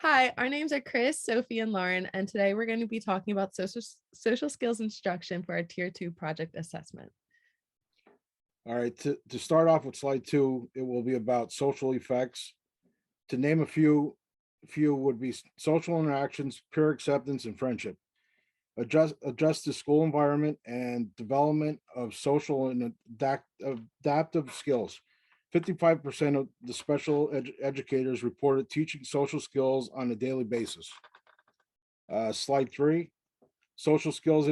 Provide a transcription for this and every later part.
Hi, our names are Chris, Sophie, and Lauren, and today we're going to be talking about social skills instruction for our Tier 2 project assessment. All right, to start off with slide two, it will be about social effects. To name a few would be social interactions, peer acceptance, and friendship. Adjust the school environment and development of social and adaptive skills. 55% of the special educators reported teaching social skills on a daily basis. Slide three, social skills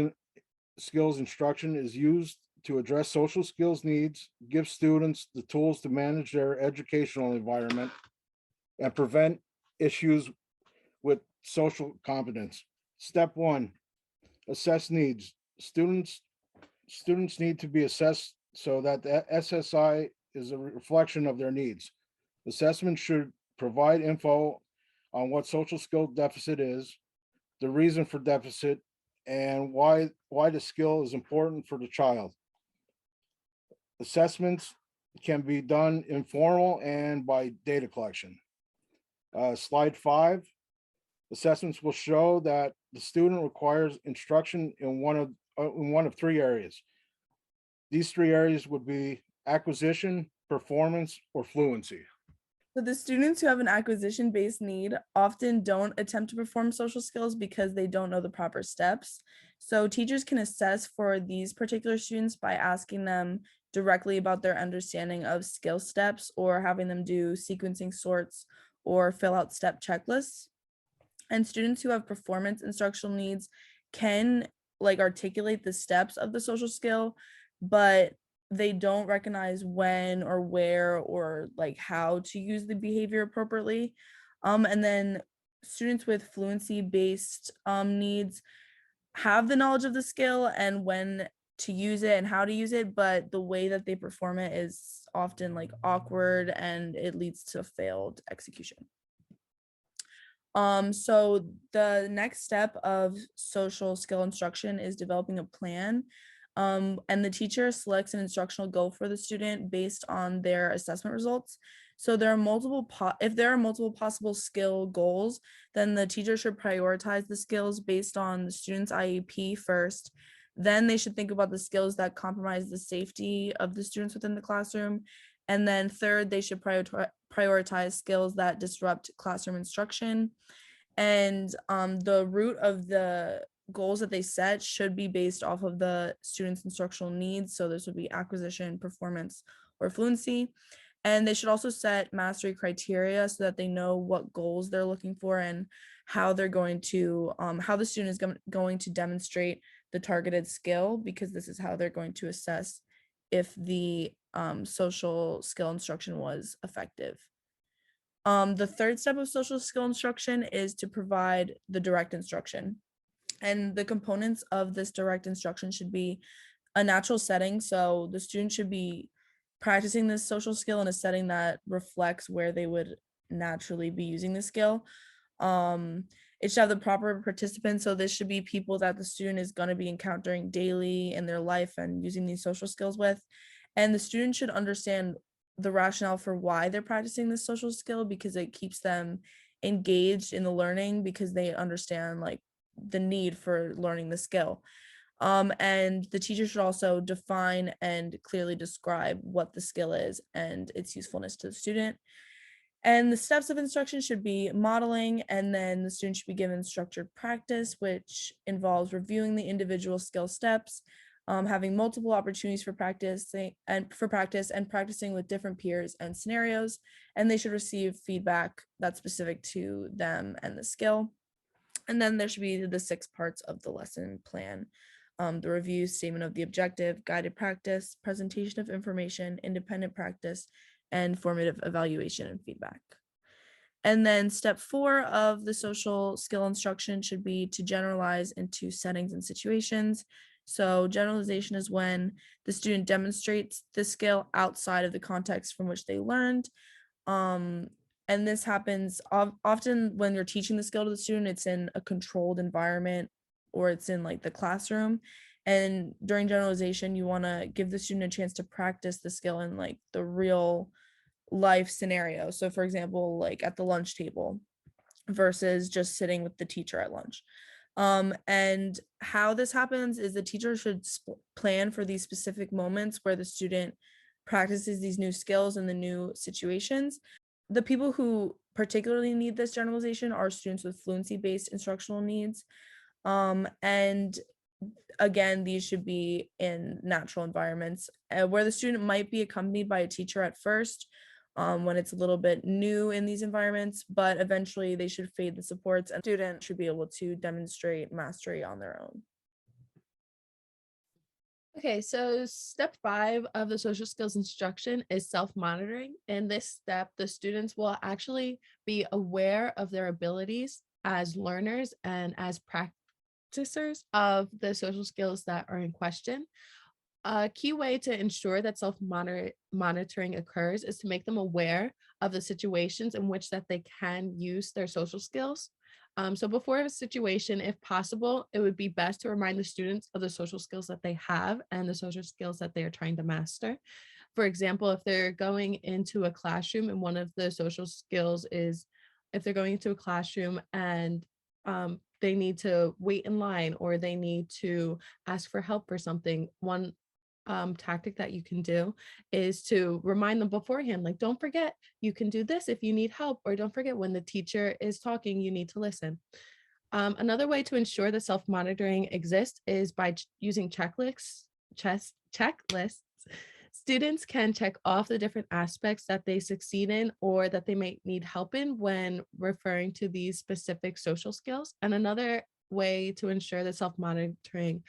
instruction is used to address social skills needs, give students the tools to manage their educational environment, and prevent issues with social competence. Step one, assess needs. Students need to be assessed so that the SSI is a reflection of their needs. Assessment should provide info on what social skill deficit is, the reason for deficit, and why the skill is important for the child. Assessments can be done informal and by data collection. Slide five, assessments will show that the student requires instruction in one of three areas. These three areas would be acquisition, performance, or fluency. So the students who have an acquisition-based need often don't attempt to perform social skills because they don't know the proper steps. So teachers can assess for these particular students by asking them directly about their understanding of skill steps or having them do sequencing sorts or fill out step checklists. And students who have performance instructional needs can articulate the steps of the social skill, but they don't recognize when or where or how to use the behavior appropriately. And then students with fluency based needs have the knowledge of the skill and when to use it and how to use it, but the way that they perform it is often awkward and it leads to failed execution. So the next step of social skill instruction is developing a plan. And the teacher selects an instructional goal for the student based on their assessment results. So there are if there are multiple possible skill goals, then the teacher should prioritize the skills based on the student's IEP first. Then they should think about the skills that compromise the safety of the students within the classroom. And then third, they should prioritize skills that disrupt classroom instruction. And the root of the goals that they set should be based off of the student's instructional needs. So this would be acquisition, performance, or fluency. And they should also set mastery criteria so that they know what goals they're looking for and how they're going to how the student is going to demonstrate the targeted skill, because this is how they're going to assess if the social skill instruction was effective. The third step of social skill instruction is to provide the direct instruction. And the components of this direct instruction should be a natural setting. So the student should be practicing this social skill in a setting that reflects where they would naturally be using the skill. It should have the proper participants. So this should be people that the student is going to be encountering daily in their life and using these social skills with. And the student should understand the rationale for why they're practicing this social skill, because it keeps them engaged in the learning because they understand the need for learning the skill. And the teacher should also define and clearly describe what the skill is and its usefulness to the student. And the steps of instruction should be modeling, and then the student should be given structured practice, which involves reviewing the individual skill steps, having multiple opportunities for practice and practicing with different peers and scenarios. And they should receive feedback that's specific to them and the skill. And then there should be the 6 parts of the lesson plan. The review, statement of the objective, guided practice, presentation of information, independent practice, and formative evaluation and feedback. And then step 4 of the social skill instruction should be to generalize into settings and situations. So generalization is when the student demonstrates the skill outside of the context from which they learned. And this happens often when you're teaching the skill to the student, it's in a controlled environment or it's in the classroom. And during generalization, you want to give the student a chance to practice the skill in the real life scenario. So for example, at the lunch table, versus just sitting with the teacher at lunch. And how this happens is the teacher should plan for these specific moments where the student practices these new skills in the new situations. The people who particularly need this generalization are students with fluency-based instructional needs. And again, these should be in natural environments where the student might be accompanied by a teacher at first, when it's a little bit new in these environments, but eventually they should fade the supports and student should be able to demonstrate mastery on their own. Okay, so step 5 of the social skills instruction is self-monitoring. In this step, the students will actually be aware of their abilities as learners and as practicers of the social skills that are in question. A key way to ensure that self-monitoring occurs is to make them aware of the situations in which that they can use their social skills. So before a situation, if possible, it would be best to remind the students of the social skills that they have and the social skills that they are trying to master. For example, if they're going into a classroom and one of the social skills is if they're going into a classroom and they need to wait in line or they need to ask for help for something, one tactic that you can do is to remind them beforehand, like, don't forget, you can do this if you need help, or don't forget when the teacher is talking, you need to listen. Another way to ensure that self monitoring exists is by using checklists. Students can check off the different aspects that they succeed in or that they may need help in when referring to these specific social skills. And another way to ensure that self monitoring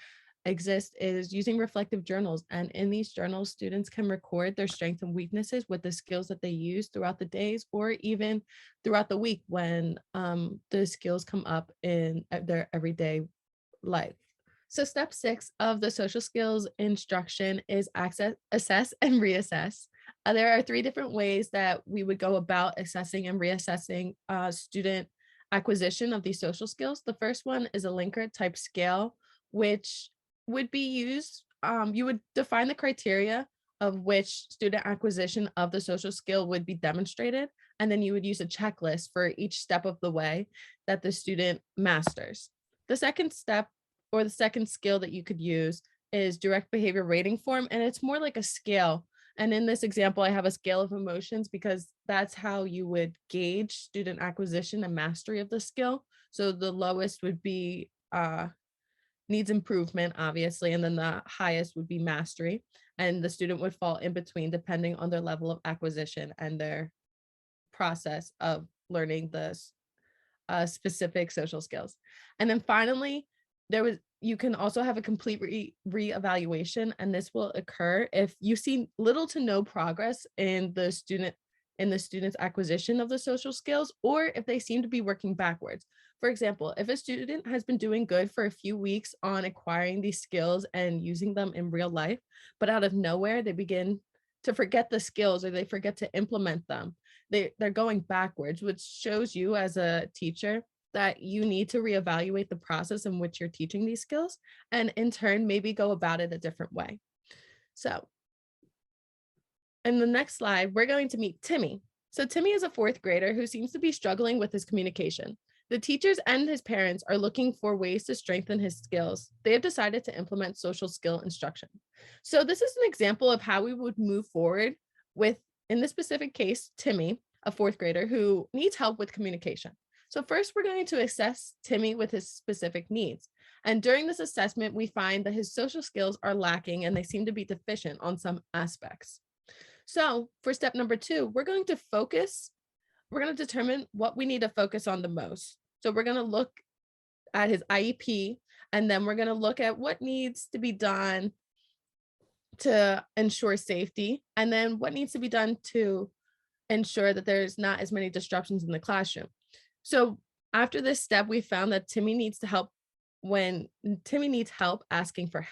exists is using reflective journals. And in these journals, students can record their strengths and weaknesses with the skills that they use throughout the days or even throughout the week when the skills come up in their everyday life. So step 6 of the social skills instruction is access, assess, and reassess. There are 3 different ways that we would go about assessing and reassessing student acquisition of these social skills. The first one is a Likert type scale, which would be used. You would define the criteria of which student acquisition of the social skill would be demonstrated, and then you would use a checklist for each step of the way that the student masters. The second step or the second skill that you could use is direct behavior rating form, and it's more like a scale. And in this example, I have a scale of emotions because that's how you would gauge student acquisition and mastery of the skill. So the lowest would be needs improvement, obviously, and then the highest would be mastery. And the student would fall in between depending on their level of acquisition and their process of learning the specific social skills. And then finally, you can also have a complete reevaluation, and this will occur if you see little to no progress in the student's acquisition of the social skills, or if they seem to be working backwards. For example, if a student has been doing good for a few weeks on acquiring these skills and using them in real life, but out of nowhere they begin to forget the skills or they forget to implement them, they're going backwards, which shows you as a teacher that you need to reevaluate the process in which you're teaching these skills and in turn maybe go about it a different way. So in the next slide, we're going to meet Timmy. So Timmy is a 4th grader who seems to be struggling with his communication. The teachers and his parents are looking for ways to strengthen his skills. They have decided to implement social skill instruction. So this is an example of how we would move forward with, in this specific case, Timmy, a 4th grader who needs help with communication. So first, we're going to assess Timmy with his specific needs. And during this assessment, we find that his social skills are lacking and they seem to be deficient on some aspects. So for step number 2, we're going to determine what we need to focus on the most. So we're going to look at his IEP, and then we're going to look at what needs to be done to ensure safety, and then what needs to be done to ensure that there's not as many disruptions in the classroom. So after this step, we found that Timmy needs help asking for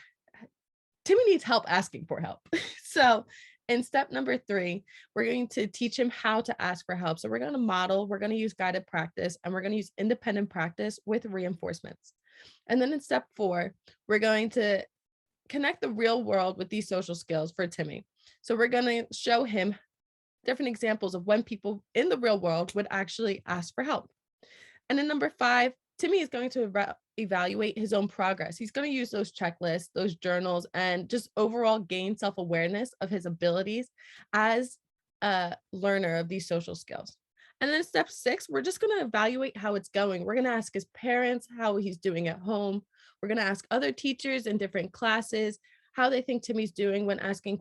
help. So in step number 3, we're going to teach him how to ask for help. So we're going to use guided practice, and we're going to use independent practice with reinforcements. And then in step 4, we're going to connect the real world with these social skills for Timmy. So we're going to show him different examples of when people in the real world would actually ask for help. And then number 5, Timmy is going to evaluate his own progress. He's going to use those checklists, those journals, and just overall gain self-awareness of his abilities as a learner of these social skills. And then step 6, we're just going to evaluate how it's going. We're going to ask his parents how he's doing at home. We're going to ask other teachers in different classes how they think Timmy's doing when asking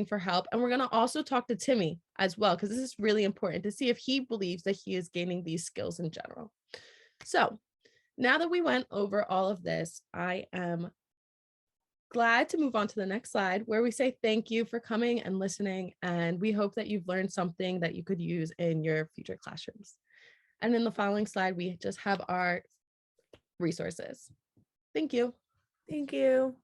for help. And we're going to also talk to Timmy as well, because this is really important to see if he believes that he is gaining these skills in general. So now that we went over all of this, I am glad to move on to the next slide where we say thank you for coming and listening. And we hope that you've learned something that you could use in your future classrooms. And in the following slide, we just have our resources. Thank you. Thank you.